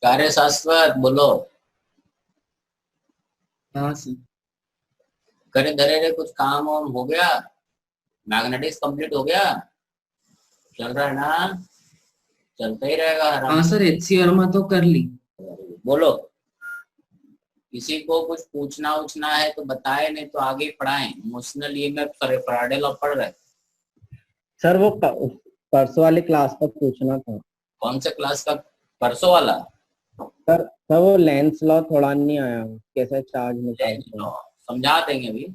कार्य शाश्वत बोलो। हाँ सर। करे धरे रे कुछ काम वाम हो गया? मैग्नेटिक्स कंप्लीट हो गया? चल रहा है ना? चलता ही रहेगा आराम हाँ सर, एचसी वर्मा तो कर ली। से। बोलो। किसी को कुछ पूछना उछना है तो बताए, नहीं तो आगे पढ़ाएं। इमोशनल ईएमएफ फैराडे लॉ पढ़ रहे? सर वो परसों वाली क्लास का पूछना था। कौन से क्लास का? परसों वाला? सर वो लेंस लॉ थोड़ा नहीं आया, कैसे चार्ज निकालते हैं। समझा देंगे अभी।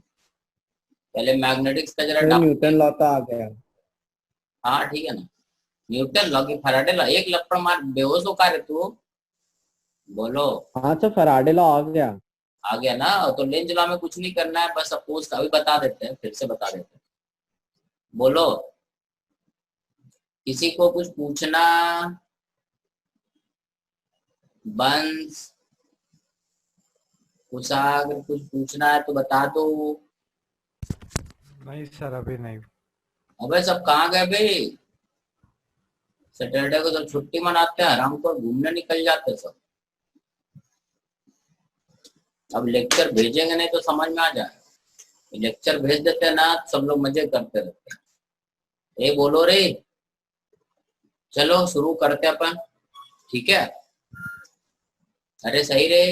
पहले मैग्नेटिक्स का जरा तो डाउन। न्यूटन लॉ तो आ गया। हाँ ठीक है ना। न्यूटन लॉ की फैराडे लॉ, एक लपड़ मार बेहोश होकर रे तू। बोलो। हाँ सर, फैराडे लॉ आ गया। आ गया ना? तो लेंज लॉ में कुछ नहीं करना है, बस सपोज अभी बता देते हैं, फिर से बता देते हैं। बोलो। किसी को कुछ पूछना? बंस कुशाग्र कुछ पूछना है तो बता दो। नहीं सर, अभी नहीं। अबे सब कहाँ गए भाई? सैटरडे को सब छुट्टी मनाते हैं, आराम को घूमने निकल जाते सब। अब लेक्चर भेजेंगे नहीं तो समझ में आ जाए। लेक्चर भेज देते हैं ना, सब लोग मजे करते रहते हैं। ए बोलो रे। चलो शुरू करते अपन। ठीक है? अरे सही रे।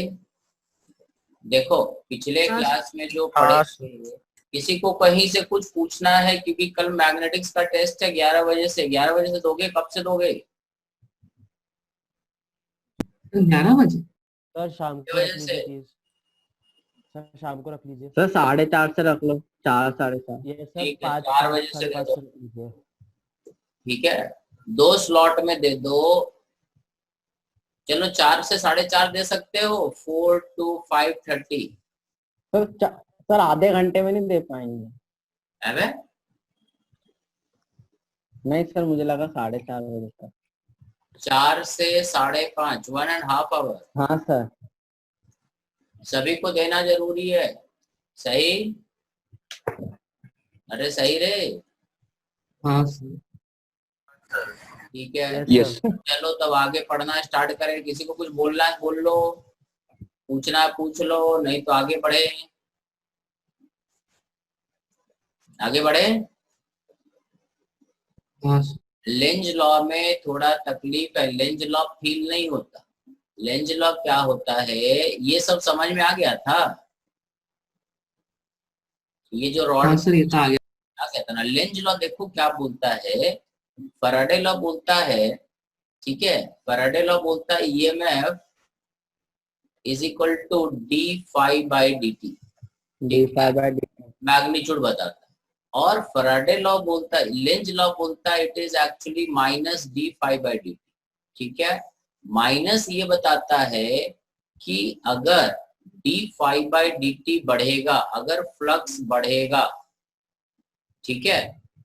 देखो पिछले क्लास में जो पढ़े थे, किसी को कहीं से कुछ पूछना है, क्योंकि कल मैग्नेटिक्स का टेस्ट है 11 बजे से। 11 बजे से दोगे? कब से दोगे? 11 बजे? सर शाम को रख लीजिए प्लीज। सर शाम को रख लीजिए। सर 4:30 से रख लो, 4 4:30। ये सर ठीक है, 5 4 5 बजे से साढ़े दे 5 दो। से रख लीजिए। ठीक है, 2 स्लॉट में दे दो। चलो 4 से 4:30 दे सकते हो, 4 to 5:30। सर आधे घंटे में नहीं दे पाएंगे। अबे नहीं सर, मुझे लगा 4:30 बजे तक। 4 से 5:30, 1.5 आवर। हाँ सर। सभी को देना जरूरी है। सही? अरे सही रे। हाँ सर। ठीक है। Yes sir. चलो तब आगे पढ़ना स्टार्ट करें। किसी को कुछ बोलना है बोल लो, पूछना है पूछ लो, नहीं तो आगे बढ़े। आगे बढ़े। हाँ सर। लेंज लॉ में थोड़ा तकलीफ है। लेंज लॉ फील नहीं होता। लेंज लॉ क्या होता है, ये सब समझ में आ गया था? ये जो रॉड हाँ सर, ये तो आ गया। क्या कहता ना, लेंज लॉ देखो क्या बोलता है। फैराडे लॉ बोलता है, ठीक है, फैराडे लॉ बोलता है EMF is equal to d phi by d t. Magnitude बताता है। और फैराडे लॉ बोलता है, लेंज लॉ बोलता है it is actually minus d phi by d t. ठीक है, माइनस ये बताता है कि अगर d phi by d t बढ़ेगा, अगर फ्लक्स बढ़ेगा, ठीक है,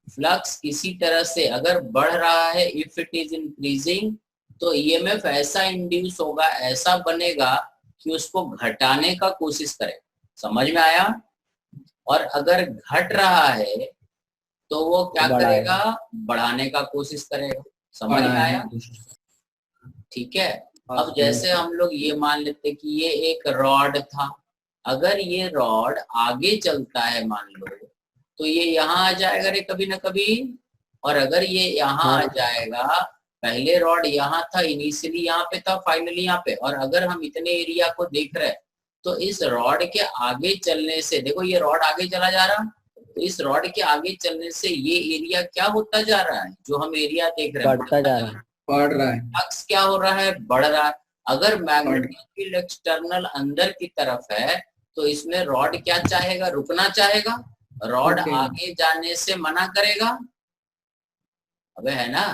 फ्लक्स इसी तरह से अगर बढ़ रहा है, इफ इट इज इंक्रीजिंग, तो ईएमएफ ऐसा इंड्यूस होगा, ऐसा बनेगा कि उसको घटाने का कोशिश करे। समझ में आया? और अगर घट रहा है तो वो क्या करेगा? बढ़ाने का कोशिश करेगा। समझ में आया? ठीक है। अब जैसे हम लोग ये मान लेते कि ये एक रॉड था, अगर ये रॉड आगे चलता है मान लो, तो ये यहाँ आ जाएगा रे कभी ना कभी। और अगर ये यहाँ आ जाएगा, पहले रॉड यहाँ था, इनिशियली यहाँ पे था, फाइनली यहाँ पे, और अगर हम इतने एरिया को देख रहे हैं, तो इस रॉड के आगे चलने से, देखो ये रॉड आगे चला जा रहा, तो इस रॉड के आगे चलने से ये एरिया क्या होता जा रहा है, जो हम एरिया देख रहे हैं, बढ़ता जा रहा है। बढ़ रहा है। फ्लक्स क्या हो रहा है? बढ़ रहा है। अगर मैग्नेटिक फील्ड एक्सटर्नल अंदर की तरफ है, तो इसमें रॉड क्या चाहेगा? रुकना चाहेगा। रॉड आगे जाने से मना करेगा। अबे है ना?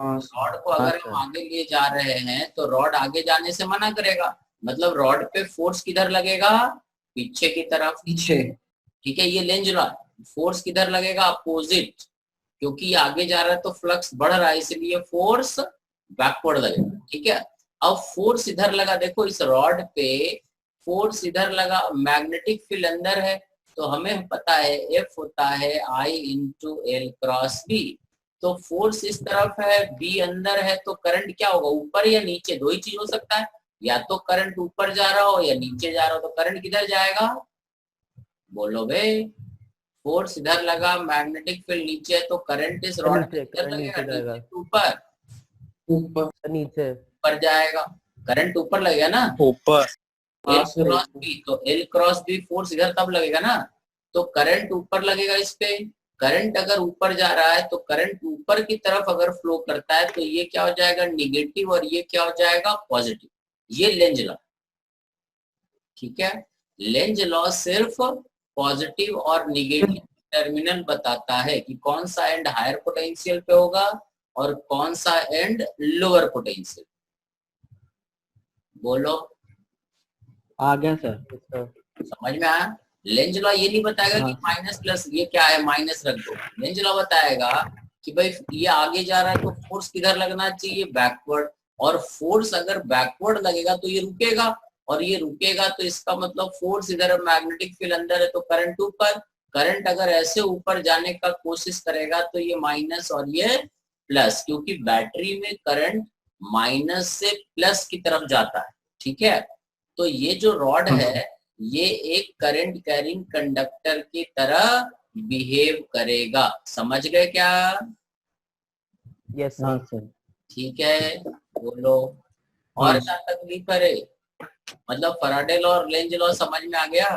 रॉड को अगर हम आगे लिए जा रहे हैं तो रॉड आगे जाने से मना करेगा। मतलब रॉड पे फोर्स किधर लगेगा? पीछे की तरफ। पीछे। ठीक है, ये लेंज लॉ। फोर्स किधर लगेगा? अपोजिट। क्योंकि ये आगे जा रहा है तो फ्लक्स बढ़ रहा है, इसलिए फोर्स बैकवर्ड लगेगा। ठीक है, अब फोर्स इधर लगा, देखो इस रॉड पे फोर्स इधर लगा, मैग्नेटिक फील्ड अंदर है, तो हमें पता है एफ होता है आई इंटू एल क्रॉस बी। तो फोर्स इस तरफ है, बी अंदर है, तो करंट क्या होगा, ऊपर या नीचे, दो ही चीज हो सकता है, या तो करंट ऊपर जा रहा हो या नीचे जा रहा हो, तो करंट किधर जाएगा, बोलो भाई। फोर्स इधर लगा, मैग्नेटिक फील्ड नीचे है, तो करंट इस रॉड में नीचे, किधर करंट लगेगा, नीचे जाएगा। नीचे ऊपर, ऊपर नीचे। ऊपर जाएगा, करंट ऊपर लगेगा ना, ऊपर। एल क्रॉस बी, तो एल क्रॉस बी फोर्स इधर तब लगेगा ना, तो करंट ऊपर लगेगा इस पे। करंट अगर ऊपर जा रहा है तो करंट ऊपर की तरफ अगर फ्लो करता है तो ये क्या हो जाएगा, निगेटिव, और ये क्या हो जाएगा, पॉजिटिव। ये लेंज लॉ, ठीक है। लेंज लॉ सिर्फ पॉजिटिव और निगेटिव टर्मिनल बताता है कि कौन सा एंड हायर पोटेंशियल पे होगा और कौन सा एंड लोअर पोटेंशियल। बोलो, आ गया सर। समझ में आया। लेंज लॉ ये नहीं बताएगा कि माइनस प्लस ये क्या है, माइनस रख दो। लेंज लॉ बताएगा कि भाई ये आगे जा रहा है तो फोर्स किधर लगना चाहिए, बैकवर्ड, और फोर्स अगर बैकवर्ड लगेगा तो ये रुकेगा, और ये रुकेगा तो इसका मतलब फोर्स इधर, मैग्नेटिक फील्ड अंदर है तो करंट ऊपर। करंट अगर ऐसे ऊपर जाने का कोशिश करेगा तो ये माइनस और ये प्लस, क्योंकि बैटरी में करंट माइनस से प्लस की तरफ जाता है, ठीक है। तो ये जो रॉड है ये एक करंट कैरिंग कंडक्टर की तरह बिहेव करेगा, समझ गए क्या, यस हाँ सर। सर। ठीक है। बोलो, और क्या तकलीफ है रे, मतलब फैराडे लॉ और लेंज लॉ समझ में आ गया,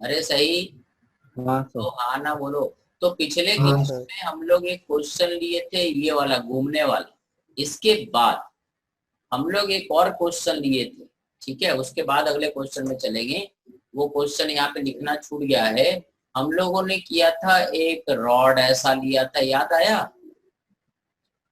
अरे सही, हाँ तो सर। हाँ ना बोलो। तो पिछले हाँ क्लास में हम लोग एक क्वेश्चन लिए थे ये वाला घूमने वाला, इसके बाद हम लोग एक और क्वेश्चन लिए थे, ठीक है। उसके बाद अगले क्वेश्चन में चलेंगे, वो क्वेश्चन यहाँ पे लिखना छूट गया है। हम लोगों ने किया था एक रॉड ऐसा लिया था, याद आया,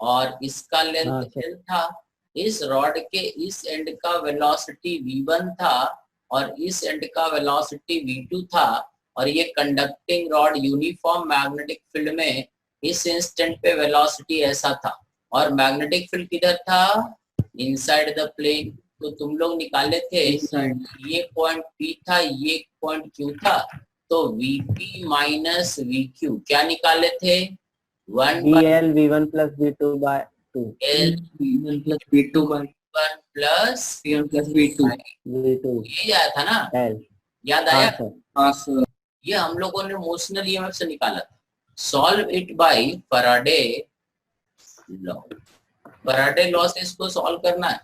और इसका लेंथ हाँ सर। L था, इस रॉड के इस एंड का वेलोसिटी v1 था और इस एंड का वेलोसिटी v2 था, और ये conducting rod uniform magnetic field में इस इंस्टेंट पे वेलोसिटी ऐसा था, और मैग्नेटिक फील्ड किधर था, इनसाइड द प्लेन। तो तुम लोग निकाले थे साइड ये पॉइंट P था, ये पॉइंट Q था, तो Vp माइनस VQ क्या निकाले थे, 1 VL V1 plus V2 by 2 L V1 plus V2 by 1 plus V1 plus V2 V2 ये आया था ना, L। याद हाँ आया, सर। हाँ सर। ये हम लोगों ने मोशनल ईएमएफ से निकाला था। Solve it by Faraday law, Faraday law से इसको सॉल्व करना है,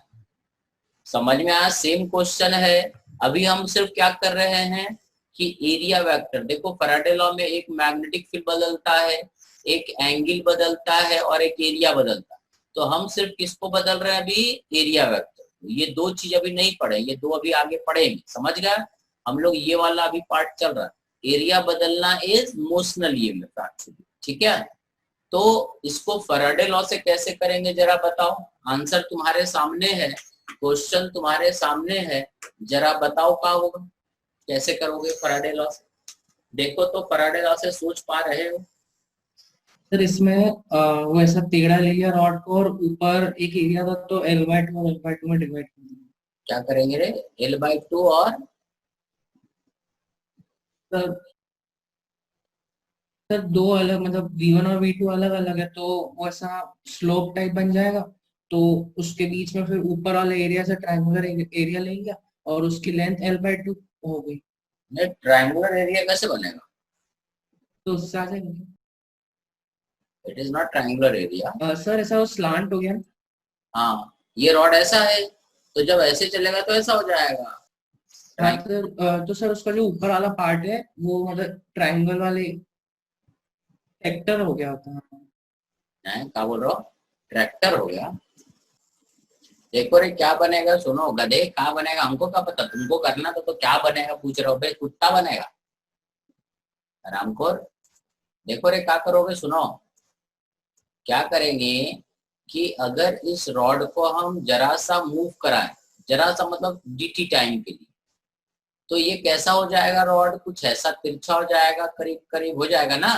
समझ में आया। सेम क्वेश्चन है, अभी हम सिर्फ क्या कर रहे हैं कि एरिया वेक्टर, देखो फैराडे लॉ में एक मैग्नेटिक फील्ड बदलता है, एक एंगल बदलता है और एक एरिया बदलता है, तो हम सिर्फ किसको बदल रहे हैं अभी, एरिया वेक्टर। ये दो चीज अभी नहीं पढ़े, ये दो अभी आगे पढ़ेंगे, समझ गए। हम लोग ये वाला अभी पार्ट चल रहा है, एरिया बदलना इज मोशनल ईएमएफ एक्चुअली, ठीक है। तो इसको फैराडे लॉ से कैसे करेंगे जरा बताओ, आंसर तुम्हारे सामने है, क्वेश्चन तुम्हारे सामने है, जरा बताओ क्या होगा, कैसे करोगे फैराडे लॉ से। देखो तो फैराडे लॉ से सोच पा रहे हो, सर इसमें वो ऐसा टेढ़ा ले लिया रॉड को और ऊपर एक एरिया था तो L/2 और L/2 में डिवाइड कर दिया। क्या करेंगे रे, L/2 और सर सर दो अलग मतलब V1 और V2 अलग अलग है तो वो ऐसा स्लोप टाइप बन जाएगा, तो उसके बीच में फिर ऊपर वाले एरिया से ट्रायंगुलर एरिया ले लिया और उसकी लेंथ L/2 हो गई, ट्रायंगुलर एरिया कैसे बनेगा, तो उससे आ जाएगा। It is not triangular area. Sir ऐसा वो स्लांट हो गया ना। हाँ, ये रॉड ऐसा है तो जब ऐसे चलेगा तो ऐसा हो जाएगा, हाँ सर, तो सर उसका जो ऊपर वाला पार्ट है वो मतलब ट्रायंगल वाले सेक्टर हो गया होता है। क्या बोल रहा हो, ट्रैक्टर हो गया। देखो रे क्या बनेगा, सुनो गधे, क्या बनेगा हमको क्या पता, तुमको करना तो क्या बनेगा पूछ रहे हो, भाई कुत्ता बनेगा रामखोर। देखो रे क्या करोगे, सुनो क्या करेंगे कि अगर इस रॉड को हम जरा सा मूव कराएं, जरा सा मतलब dt टाइम के लिए, तो ये कैसा हो जाएगा, रॉड कुछ ऐसा तिरछा हो जाएगा, करीब करीब हो जाएगा ना,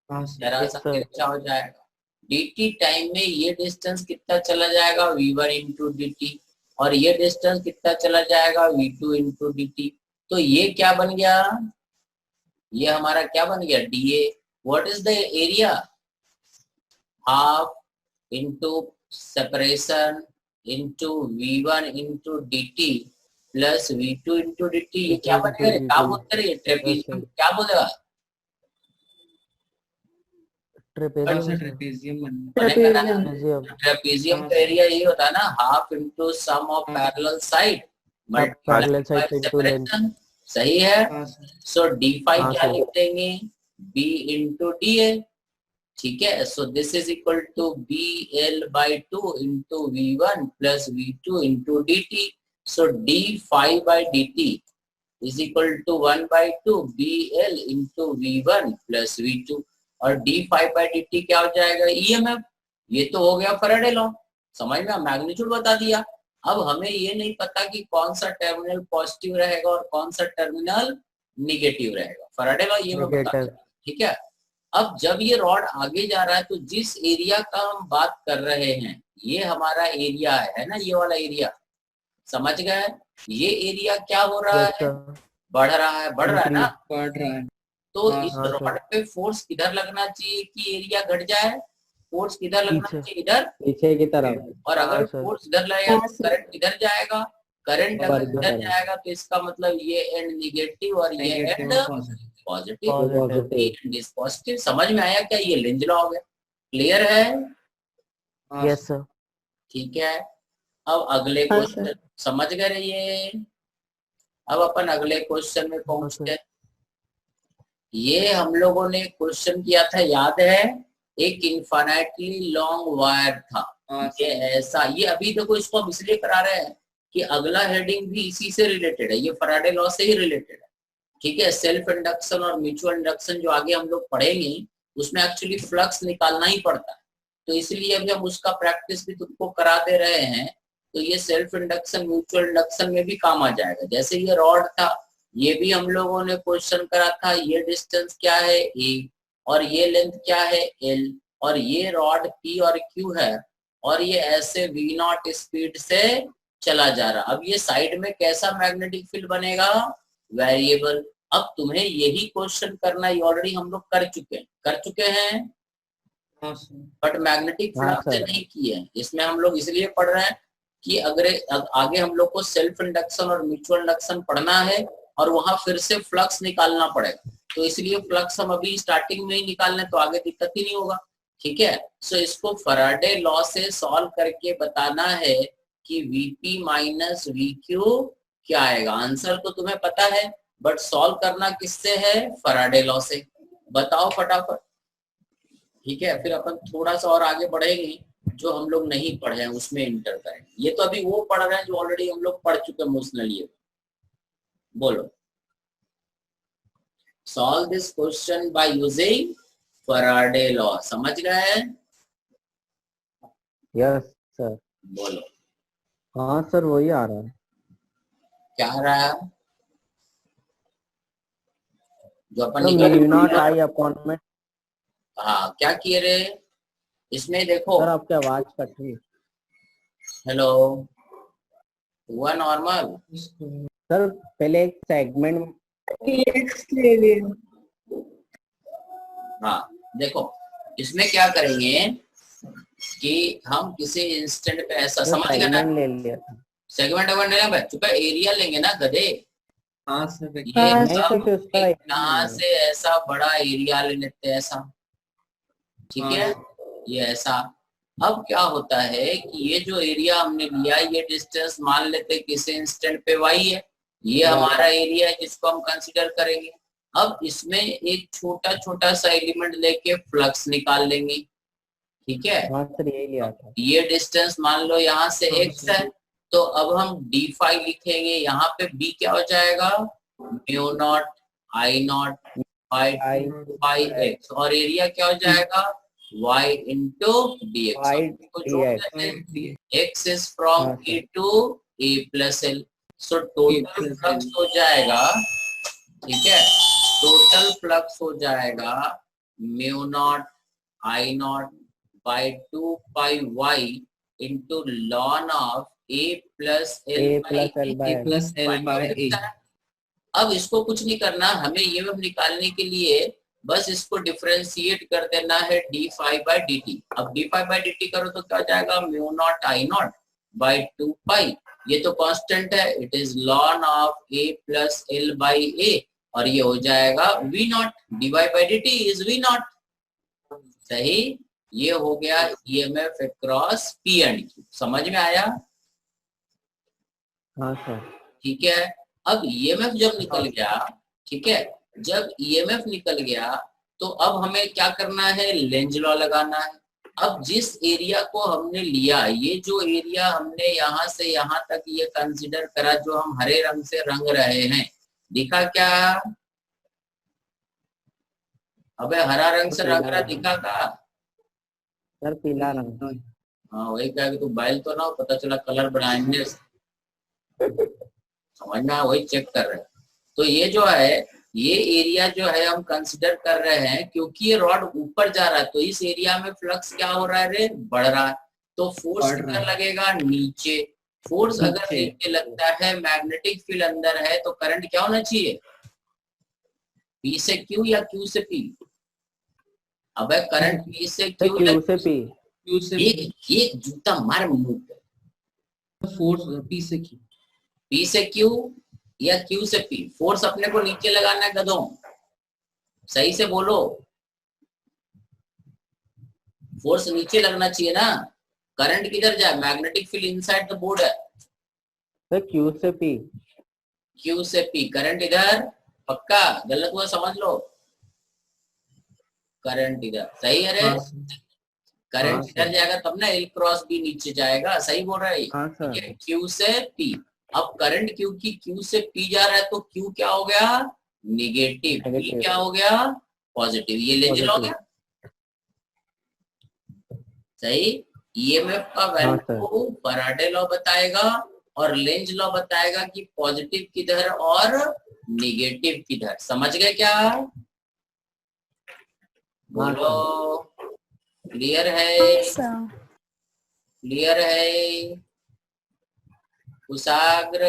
हाँ सर। जरा सा तिरछा हो जाएगा। dt टाइम में ये डिस्टेंस कितना चला जाएगा, v1 इंटू dt, और ये डिस्टेंस कितना चला जाएगा, v2 इंटू dt। तो ये क्या बन गया, ये हमारा क्या बन गया, dA, what is the area? Half into separation into V1 into dt plus V2 into dt। ये क्या बनेगा? क्या बोलते रहे ट्रेपीजियम, क्या बोलेगा? ट्रेपीजियम का एरिया ये होता है ना, half into sum of parallel side multiply by separation. सही है। सो d5 क्या लिख देंगे? b into da। ठीक है। So this is equal to BL/2 into V1 plus V2 into dt। So d5 by dt is equal to 1/2 BL into V1 plus V2। और d5 by dt क्या हो जाएगा? EMF। ये तो हो गया फैराडे लॉ, समझ में, मैग्नीट्यूड बता दिया। अब हमें ये नहीं पता कि कौन सा टर्मिनल पॉजिटिव रहेगा और कौन सा टर्मिनल निगेटिव रहेगा। फैराडे लॉ ये मैं बता दिया। ठीक है। अब जब ये रॉड आगे जा रहा है तो जिस एरिया का हम बात कर रहे हैं ये हमारा एरिया है ना, ये वाला एरिया, समझ गए? ये एरिया क्या हो रहा है? बढ़ रहा है, बढ़ रहा है ना, बढ़ रहा है। तो इस रॉड पे फोर्स किधर लगना चाहिए कि एरिया घट जाए? फोर्स किधर लगना चाहिए? इधर, पीछे की तरफ। और अगर फोर्स इधर लगेगा तो करंट किधर जाएगा? करंट अगर इधर जाएगा तो इसका मतलब ये एंड निगेटिव और ये एंड पॉजिटिव। पॉजिटिव। समझ में आया क्या? ये लेंज लॉ हो गया। क्लियर है? Yes sir. ठीक है। अब अगले क्वेश्चन समझ गए ये? अब अपन अगले क्वेश्चन में पहुंचते हैं। ये हम लोगों ने क्वेश्चन किया था, याद है? एक इनफाइनाइटली लॉन्ग वायर था, ये ऐसा। ये अभी देखो इसको हम इसलिए करा रहे हैं कि अगला हेडिंग भी इसी से रिलेटेड है, ये फैराडे लॉ से ही रिलेटेड है। ठीक है। सेल्फ इंडक्शन और म्यूचुअल इंडक्शन जो आगे हम लोग पढ़ेंगे उसमें एक्चुअली फ्लक्स निकालना ही पड़ता है, तो इसलिए अभी हम उसका प्रैक्टिस भी तुमको करा दे रहे हैं। तो ये सेल्फ इंडक्शन म्यूचुअल इंडक्शन में भी काम आ जाएगा। जैसे ये रॉड था, ये भी हम लोगों ने क्वेश्चन करा था, ये डिस्टेंस क्या है a और ये लेंथ क्या है l, और ये रॉड P और Q है, और ये ऐसे V0 स्पीड से चला जा रहा। अब ये साइड में कैसा मैग्नेटिक फील्ड बनेगा? वेरिएबल। अब तुम्हें यही क्वेश्चन करना, ये ऑलरेडी हम लोग कर चुके हैं बट मैग्नेटिक फ्लक्स से नहीं किए हैं। इसमें हम लोग इसलिए पढ़ रहे हैं कि अगर आगे हम लोग को सेल्फ इंडक्शन और म्यूचुअल इंडक्शन पढ़ना है और वहां फिर से फ्लक्स निकालना पड़ेगा, तो इसलिए फ्लक्स हम अभी स्टार्टिंग में ही निकाल लें तो आगे दिक्कत ही नहीं होगा। ठीक है। सो इसको फैराडे लॉ से सॉल्व करके बताना है कि Vp माइनस VQ क्या आएगा। आंसर तो तुम्हें पता है बट सॉल्व करना किससे है? फैराडे लॉ से। बताओ फटाफट। ठीक है। फिर अपन थोड़ा सा और आगे बढ़ेंगे, जो हम लोग नहीं पढ़े हैं उसमें इंटर करेंगे। ये तो अभी वो पढ़ रहे हैं जो ऑलरेडी हम लोग पढ़ चुके हैं इमोशनली। बोलो। Solve this question by using Faraday law. समझ गए? Yes sir. बोलो। हाँ सर, वही आ रहा है। क्या आ रहा है? जो अपन V0I/में। हाँ, क्या किए रे इसमें? देखो सर आपकी आवाज कट रही है। हेलो, हुआ नॉर्मल? सर पहले एक सेगमेंट हाँ देखो, इसमें क्या करेंगे कि हम किसी इंस्टेंट पे ऐसा समझ गए ना, ले लिया था। सेगमेंट अगर लेना है चुका एरिया लेंगे ना गधे। हाँ सर। ये यहाँ से ऐसा बड़ा एरिया ले लेते हैं ऐसा। ठीक है। ये ऐसा। अब क्या होता है कि ये जो एरिया हमने लिया, ये डिस्टेंस मान लेते किसी इंस्टेंट पे y है, ये हमारा एरिया है जिसको हम कंसीडर करेंगे। अब इसमें एक छोटा छोटा सा एलिमेंट लेके फ्लक्स निकाल लेंगे। ठीक है। हाँ सर, यही लिया था। ये डिस्टेंस मान लो यहाँ से x है, तो अब हम d5 लिखेंगे। यहाँ पे b क्या हो जाएगा? μ0 I0 by x, और एरिया क्या हो जाएगा? y into dx. x is from a to a plus l. So total flux हो जाएगा, ठीक है, टोटल फ्लक्स हो जाएगा μ0 I0 by 2 pi y into ln of a plus l by a। अब इसको कुछ नहीं करना, हमें ये निकालने के लिए बस इसको डिफरेंशिएट कर देना है d5/dt। अब d5/dt करो तो क्या हो जाएगा, mu not I not by 2 पाई। ये तो कांस्टेंट है, it is ln of a plus l by a, और ये हो जाएगा v not, dy/dt is v not. सही, ये हो गया EMF across P and Q. समझ में आया? हाँ सर। ठीक है। अब ईएमएफ जब निकल गया, ठीक है, जब ईएमएफ निकल गया तो अब हमें क्या करना है, लेंज लॉ लगाना है। अब जिस एरिया को हमने लिया, ये जो एरिया हमने यहाँ से यहाँ तक ये कंसीडर करा, जो हम हरे रंग से रंग रहे हैं, दिखा क्या? अबे हरा रंग से रंग रहा, दिखा का? सर पीला रंग। हाँ वही कहा कि तू बैल तो ना हो, पता चला कलर बनाएंगे। समझ में, वही चेक कर रहे हैं। तो ये जो है, ये एरिया जो है हम कंसिडर कर रहे हैं, क्योंकि ये रॉड ऊपर जा रहा है तो इस एरिया में फ्लक्स क्या हो रहा है रे, बढ़ रहा है। तो फोर्स किधर लगेगा, नीचे। फोर्स अगर नीचे लगता है, मैग्नेटिक फील्ड अंदर है, तो करंट क्या होना चाहिए, पी से क्यू या क्यू से पी? अबे करंट पी से क्यू क्यू से पी। क्यू से एक जूता मार मुंह पे। फोर्स पी से क्यू, पी से क्यू या क्यू से पी? फोर्स अपने को नीचे लगाना है गधों, सही से बोलो। फोर्स नीचे लगना चाहिए ना। करंट किधर जाए, magnetic field inside the board है। सर क्यू से पी। क्यू से पी, करंट इधर। पक्का? गलत हुआ समझ लो। करंट इधर, सही है रे? करंट इधर जाएगा तब ना एल क्रॉस बी नीचे जाएगा, सही बोल रहा है। ठीक है, क्यू से पी। अब करंट क्योंकि क्यू से पी जा रहा है तो क्यू क्या हो गया, निगेटिव, पी क्या हो गया, पॉजिटिव। ये लेंज लॉ हो गया, सही। ईएमएफ का वैल्यू फैराडे लॉ बताएगा और लेंज लॉ बताएगा कि पॉजिटिव किधर और निगेटिव किधर। समझ गए क्या? बोलो, क्लियर है? क्लियर है? कुशाग्र?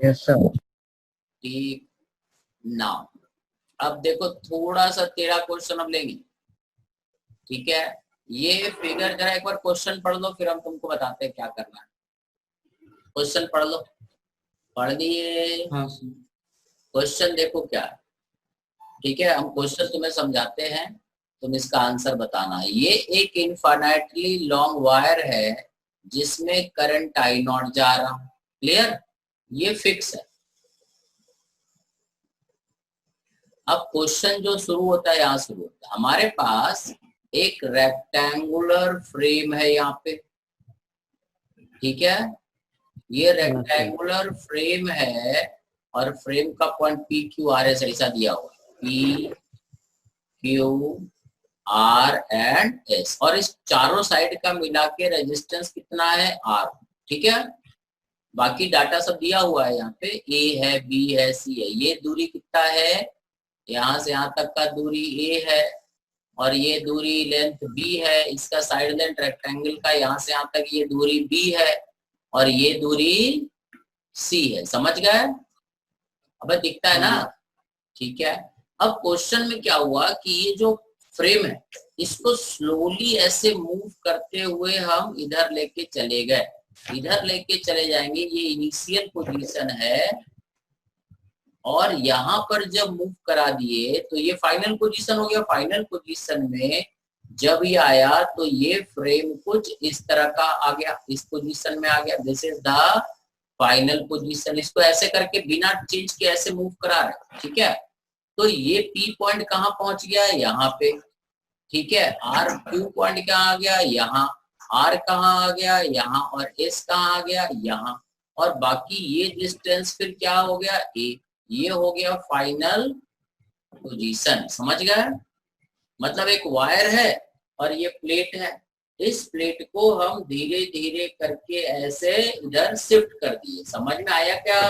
Yes sir. ठीक। नाउ अब देखो, थोड़ा सा तेरा क्वेश्चन अब लेंगे, ठीक है। ये फिगर जरा एक बार क्वेश्चन पढ़ लो, फिर हम तुमको बताते हैं क्या करना है। क्वेश्चन पढ़ लो। पढ़ दिए? हाँ क्वेश्चन देखो क्या है, ठीक है। हम क्वेश्चन तुम्हें समझाते हैं, तुम इसका आंसर बताना है। ये एक इनफाइनाइटली लॉन्ग वायर है जिसमें करंट आई नॉट जा रहा, क्लियर? ये फिक्स है। अब क्वेश्चन जो शुरू होता है, यहाँ शुरू होता है। हमारे पास एक रेक्टेंगुलर फ्रेम है यहाँ पे, ठीक है। ये रेक्टेंगुलर फ्रेम है और फ्रेम का point P Q R S ऐसा दिया हुआ, P Q R and S, और इस चारों साइड का मिला के रेजिस्टेंस कितना है, आर, ठीक है। बाकी डाटा सब दिया हुआ है यहाँ पे, ए है, बी है, सी है। ये दूरी कितना है, यहाँ से यहाँ तक का दूरी ए है, और ये दूरी लेंथ बी है। इसका साइड लेंथ रेक्टेंगल का यहाँ से यहाँ तक ये दूरी बी है, और ये दूरी सी है। समझ गए? अब दिखता है ना, ठीक है। अब क्वेश्चन में क्या हुआ कि ये जो फ्रेम है, इसको स्लोली ऐसे मूव करते हुए हम इधर लेके चले गए। इधर लेके चले जाएंगे, ये इनिशियल पोजीशन है, और यहाँ पर जब मूव करा दिए तो ये फाइनल पोजीशन हो गया। फाइनल पोजीशन में जब ये आया तो ये फ्रेम कुछ इस तरह का आ गया, इस पोजीशन में आ गया। This is the final position. इसको ऐसे करके बिना चेंज के ऐसे मूव करा रहे, ठीक है। तो ये पी पॉइंट कहाँ पहुंच गया, यहाँ पे, ठीक है। आर क्यू पॉइंट कहाँ आ गया, यहाँ। आर कहाँ आ गया, यहाँ। और एस कहाँ आ गया, यहाँ। और बाकी ये डिस्टेंस फिर क्या हो गया, ए। ये हो गया फाइनल पोजीशन। समझ गए? मतलब एक वायर है और ये प्लेट है। इस प्लेट को हम धीरे धीरे करके ऐसे इधर शिफ्ट कर दिए। समझ में आया क्या?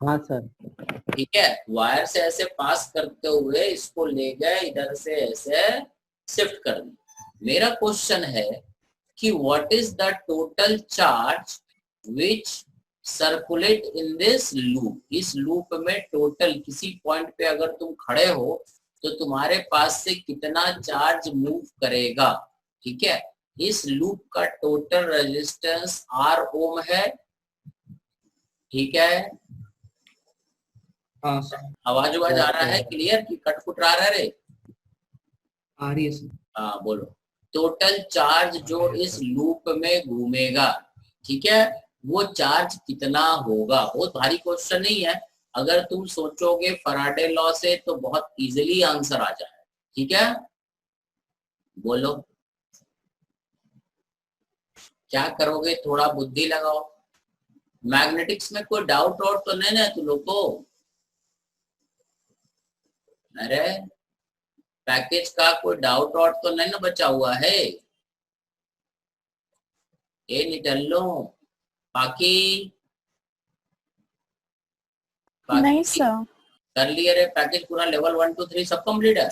हाँ सर। ठीक है, वायर से ऐसे पास करते हुए इसको ले गए, इधर से ऐसे शिफ्ट कर दिया। मेरा क्वेश्चन है कि what is the total charge which circulate in this loop, इस लूप में टोटल किसी पॉइंट पे अगर तुम खड़े हो तो तुम्हारे पास से कितना चार्ज मूव करेगा, ठीक है। इस लूप का टोटल रेजिस्टेंस R ओम है, ठीक है। हाँ सर, आवाज आ रहा है क्लियर कि कटपुट रहा है रे? आ रही है सर। हाँ बोलो। टोटल चार्ज जो इस लूप में घूमेगा, ठीक है, वो चार्ज कितना होगा। बहुत भारी क्वेश्चन नहीं है, अगर तुम सोचोगे फराडे लॉ से तो बहुत इजीली आंसर आ जाए, ठीक है। बोलो क्या करोगे, थोड़ा बुद्धि लगाओ। मैग्नेटिक्स में कोई डाउट और तो नहीं ना तुम लोग को? अरे पैकेज का कोई डाउट और तो नहीं ना बचा हुआ है? ये निकल लो बाकी नहीं सर। कर लिया रे पैकेज पूरा, लेवल 1 2 3 सब कंप्लीट है।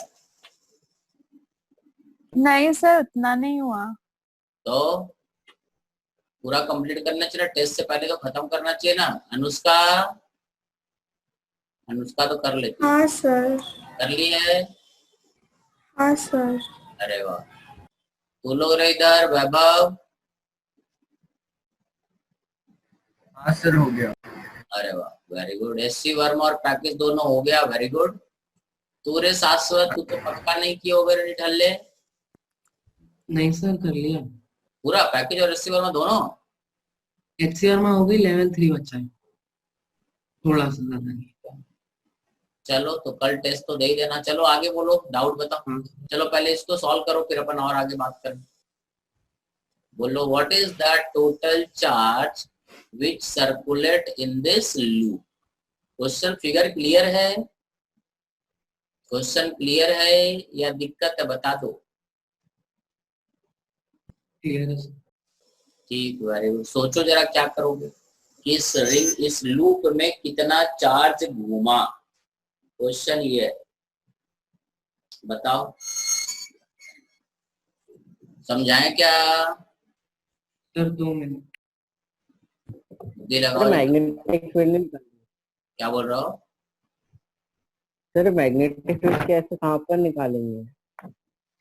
नहीं सर, उतना नहीं हुआ। तो पूरा कंप्लीट करना चाहिए, टेस्ट से पहले तो खत्म करना चाहिए ना। अनुष्का, अनुष्का तो कर लेती। हाँ सर। कर ली है? हाँ सर। अरे वाह। तू लोग रहे इधर, वैभव? हाँ सर हो गया। अरे वाह वेरी गुड। एससी वर्म और पैकेज दोनों हो गया, वेरी गुड। तू रे शाश्वत, तू तो पक्का नहीं किया होगा रे ठल्ले? नहीं सर, कर लिया पूरा पैकेज और एससी वर्म दोनों? HCR में हो गई, लेवल 3 बच्चा है, थोड़ा सा ज्यादा नहीं। चलो तो कल टेस्ट तो दे ही देना। चलो आगे बोलो, डाउट बताओ। हाँ। चलो पहले इसको सॉल्व करो फिर अपन और आगे बात करें। बोलो what is the total charge which circulate in this loop. Question figure clear है? क्वेश्चन क्लियर है या दिक्कत है बता दो। क्लियर है सर। ठीक, वेरी गुड। सोचो जरा क्या करोगे। इस रिंग, इस लूप में कितना चार्ज घूमा, क्वेश्चन ये है, बताओ। समझाएं क्या? Sir 2 minute. बुद्धि लगाओ। मैग्नेटिक फील्ड निकालना। क्या बोल रहा हो? सर मैग्नेटिक फील्ड कैसे, कहाँ पर निकालेंगे?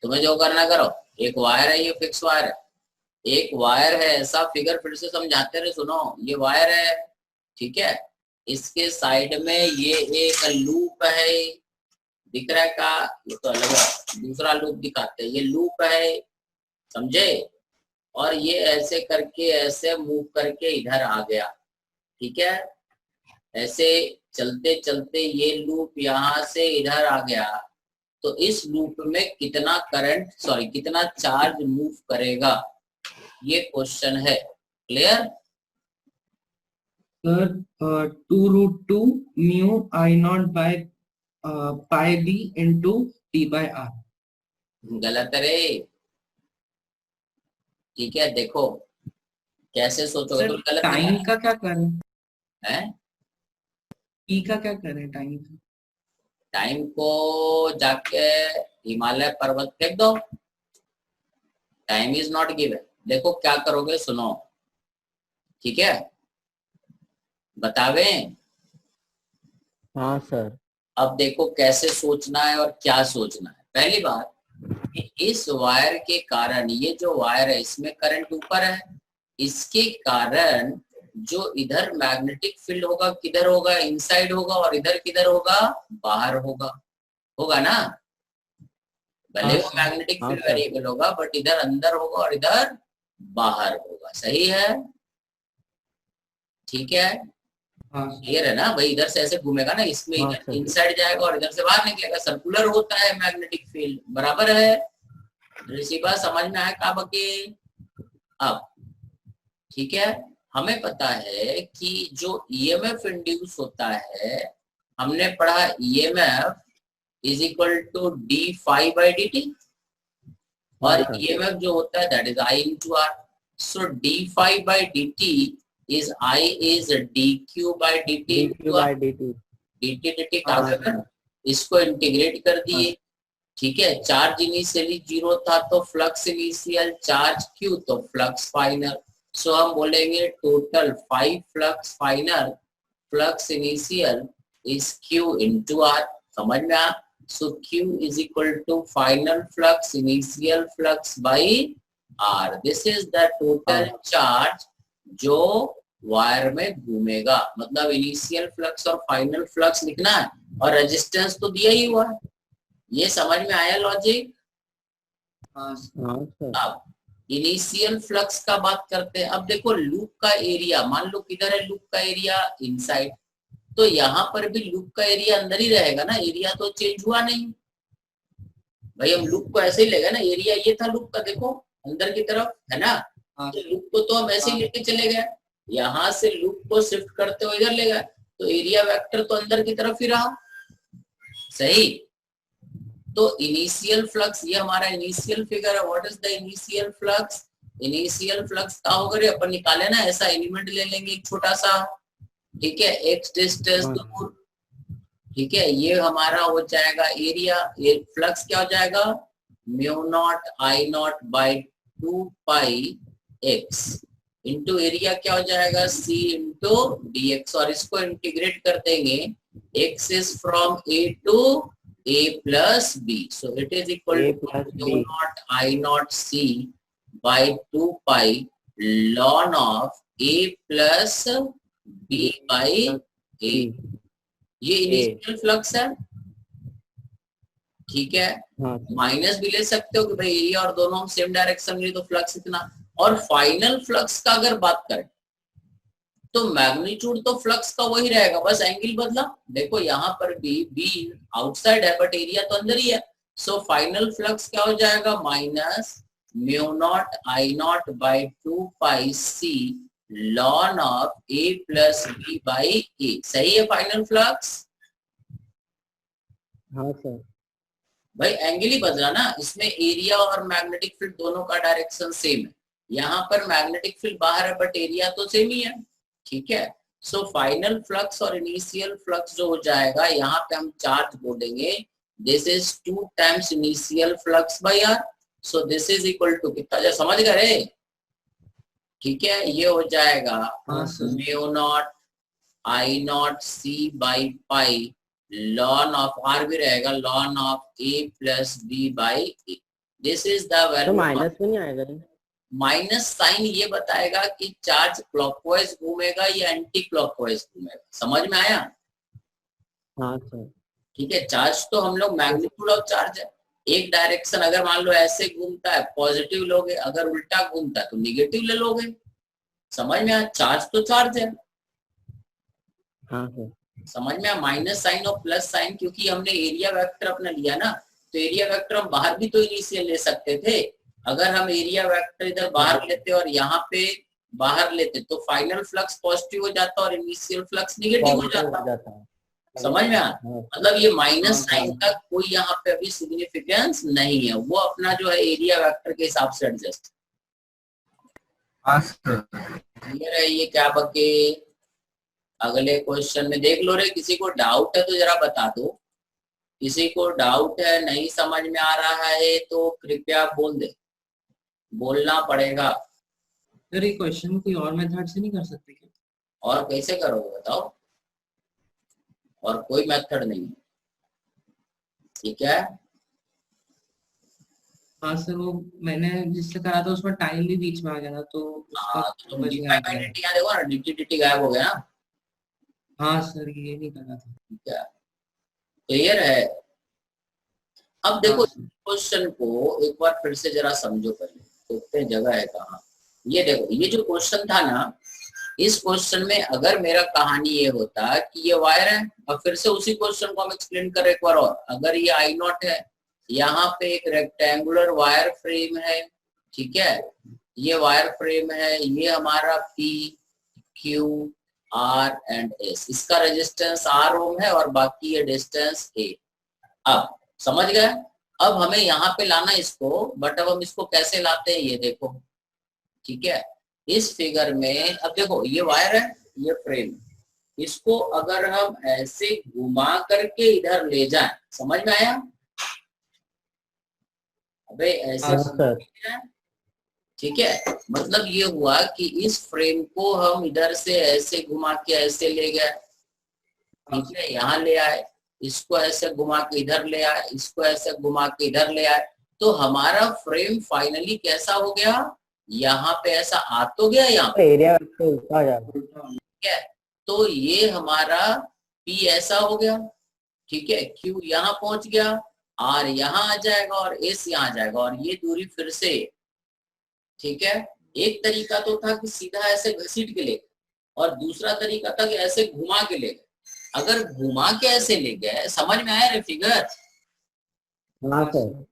तुम्हें जो करना करो। एक वायर है, ये फिक्स वायर है, एक वायर है ऐसा, फिगर फिर से समझाते रहे, सुनो। ये वायर है, ठीक है, इसके साइड में ये एक लूप है, दिख रहा है का? ये तो अलग है, दूसरा लूप दिखाते हैं। ये लूप है, समझे? और ये ऐसे करके ऐसे मूव करके इधर आ गया, ठीक है। ऐसे चलते चलते ये लूप यहाँ से इधर आ गया, तो इस लूप में कितना करंट, सॉरी कितना चार्ज मूव करेगा, ये क्वेश्चन है। Clear? Sir 2√2 mu I0 by pi b into T/R। गलत रे, ठीक है। देखो कैसे सोचोगे, तो गलत टाइम का क्या करें? है। T का क्या करें टाइम का? टाइम को जाके हिमालय पर्वत फेंक दो। Time is not given. देखो क्या करोगे, सुनो, ठीक है, बतावे। हाँ सर। अब देखो कैसे सोचना है और क्या सोचना है। पहली बात, इस वायर के कारण, ये जो वायर है इसमें करंट ऊपर है, इसके कारण जो इधर मैग्नेटिक फील्ड होगा किधर होगा, इनसाइड होगा, और इधर किधर होगा, बाहर होगा। होगा ना? भले वो मैग्नेटिक फील्ड वेरिएबल होगा, बट इधर अंदर होगा और इधर बाहर होगा। सही है? ठीक है, क्लियर है ना भाई? इधर से ऐसे घूमेगा ना, इसमें इधर इनसाइड जाएगा और इधर से बाहर निकलेगा। सर्कुलर होता है मैग्नेटिक फील्ड, बराबर है? ऋषि बात समझ में आया का बाकी? अब ठीक है, हमें पता है कि जो ईएमएफ इंड्यूस होता है, हमने पढ़ा EMF is equal to d phi by d t, और ईएमएफ जो होता है that is I into R. So d phi by d t is I is dq by dt dt का इसको इंटीग्रेट कर दिए, ठीक है। चार्ज इनिशियली 0 था तो फ्लक्स इनिशियल, चार्ज q तो फ्लक्स फाइनल। सो हम बोलेंगे total 5 flux final flux initial is Q into R। समझ में आ? सो Q is equal to final flux initial flux by R। This is the total charge जो wire में घूमेगा, मतलब initial flux और फाइनल फ्लक्स लिखना है और रेजिस्टेंस तो दिया ही हुआ है। ये समझ में आया लॉजिक? हाँ हाँ सर। अब इनिशियल फ्लक्स का बात करते हैं। अब देखो लूप का एरिया, मान लो किधर है लूप का एरिया, इनसाइड, तो यहाँ पर भी लूप का एरिया अंदर ही रहेगा ना, एरिया तो चेंज हुआ नहीं भाई। हम लूप को ऐसे ही लेगा ना, एरिया ये था लूप का, देखो अंदर की तरफ है ना, हाँ तो लूप को तो हम ऐसे ही लेके चले गए, यहाँ से लूप को शिफ्ट करते हुए इधर ले गए, तो एरिया वेक्टर तो अंदर की तरफ ही रहा, सही। तो इनिशियल फ्लक्स, ये हमारा इनिशियल फिगर है। What is the initial flux? Initial flux का होगा रे, अपन निकाले ना, ऐसा एलिमेंट ले लेंगे एक छोटा सा, ठीक है, एक्स डिस्टेंस दूर, ठीक है, ये हमारा हो जाएगा एरिया। ये फ्लक्स क्या हो जाएगा? Mu not I not by 2 pi x into area क्या हो जाएगा? C into d x. और इसको इंटीग्रेट कर देंगे, x is from a to a plus b, so it is equal to mu naught I naught c by 2 pi ln of a plus b by a। ये initial flux है, ठीक है। हाँ minus भी ले सकते हो कि भाई एरिया और दोनों हम सेम डायरेक्शन में, तो फ्लक्स इतना। और फाइनल फ्लक्स का अगर बात करें तो मैग्नीट्यूड तो फ्लक्स का वही रहेगा, बस एंगल बदला। देखो यहाँ पर भी बी आउटसाइड है बट एरिया तो अंदर ही है, सो फाइनल फ्लक्स क्या हो जाएगा? Minus mu not I not by 2 pi C ln of A plus B by A. सही है फाइनल फ्लक्स? हाँ सर। भाई एंगल ही बदला ना, इसमें एरिया और मैग्नेटिक फील्ड दोनों का डायरेक्शन सेम है। यहाँ पर मैग्नेटिक फील्ड बाहर है बट एरिया तो सेम ही है, ठीक है। सो फाइनल फ्लक्स और इनिशियल फ्लक्स जो हो जाएगा, यहाँ पे हम चार्ज बोलेंगे, this is 2 times initial flux by R. So this is equal to कितना, जो समझ गए, ठीक है, ये हो जाएगा mu not I not c by pi ln of R भी रहेगा, ln of A plus B by a. This is the value. तो माइनस में नहीं आएगा? माइनस साइन ये बताएगा कि चार्ज क्लॉकवाइज घूमेगा या एंटी क्लॉकवाइज घूमेगा। समझ में आया? हाँ सर। ठीक है, चार्ज तो हम लोग मैग्नीट्यूड ऑफ चार्ज है, एक डायरेक्शन अगर मान लो ऐसे घूमता है पॉजिटिव लोगे, अगर उल्टा घूमता है तो निगेटिव ले लोगे। समझ में आया? चार्ज तो चार्ज है। हाँ सर। समझ में आया? माइनस साइन और प्लस साइन, क्योंकि हमने एरिया वेक्टर अपना लिया ना, तो एरिया वेक्टर हम बाहर भी तो इनिशियल ले सकते थे। अगर हम एरिया वेक्टर इधर बाहर लेते और यहाँ पे बाहर लेते तो फाइनल फ्लक्स पॉजिटिव हो जाता और इनिशियल फ्लक्स निगेटिव हो जाता। समझ में आया? मतलब ये माइनस साइन का कोई यहाँ पे अभी सिग्निफिकेंस नहीं है, वो अपना जो है एरिया वेक्टर के हिसाब से एडजस्ट। क्लियर है ये क्या बके? अगले क्वेश्चन में देख लो रे, किसी को डाउट है तो जरा बता दो। किसी को डाउट है, नहीं समझ में आ रहा है तो कृपया बोल दे, बोलना पड़ेगा। सर ये क्वेश्चन कोई और मेथड से नहीं कर सकते क्या? और कैसे करोगे बताओ? और कोई मेथड नहीं, ठीक है। हाँ सर, वो मैंने जिससे करा था उसमें टाइम भी बीच में आ गया था, तो हाँ तो तुम डी फाई बाई dt यहाँ देखो ना, dt गायब हो गया ना। हाँ सर, ये नहीं करा था। ठीक है, क्लियर है? अब देखो क्वेश्चन को एक बार फिर से जरा समझो, पहले देखते हैं जगह है कहाँ। ये देखो, ये जो क्वेश्चन था ना, इस क्वेश्चन में अगर मेरा कहानी ये होता कि ये वायर है, और फिर से उसी क्वेश्चन को हम एक्सप्लेन करें एक बार और, अगर ये आई नॉट है, यहाँ पे एक रेक्टेंगुलर वायर फ्रेम है, ठीक है, ये वायर फ्रेम है, ये हमारा P Q R and S, इसका रेजिस्टेंस आर ओम है और बाकी ये डिस्टेंस ए। अब समझ गए? अब हमें यहाँ पे लाना इसको, बट अब हम इसको कैसे लाते हैं ये देखो, ठीक है। इस फिगर में अब देखो, ये वायर है, ये फ्रेम, इसको अगर हम ऐसे घुमा करके इधर ले जाएं, समझ में आया? अबे ऐसे ठीक है, मतलब ये हुआ कि इस फ्रेम को हम इधर से ऐसे घुमा के ऐसे ले गए, ठीक है, यहाँ ले आए, इसको ऐसे घुमा के इधर ले आए, इसको ऐसे घुमा के इधर ले आए, तो हमारा फ्रेम फाइनली कैसा हो गया, यहाँ पे ऐसा आ तो गया यहाँ पे, एरिया वेक्टर उल्टा आ जाएगा। ठीक है, तो ये हमारा P ऐसा हो गया, ठीक है, Q यहाँ पहुंच गया, R यहाँ आ जाएगा और S यहाँ आ जाएगा, और ये दूरी फिर से, ठीक है, एक तरीका तो था कि सीधा ऐसे घसीट के ले गए, और दूसरा तरीका था कि ऐसे घुमा के ले गए। अगर घुमा के ऐसे ले गए, समझ में आया रे फिगर? हाँ सर।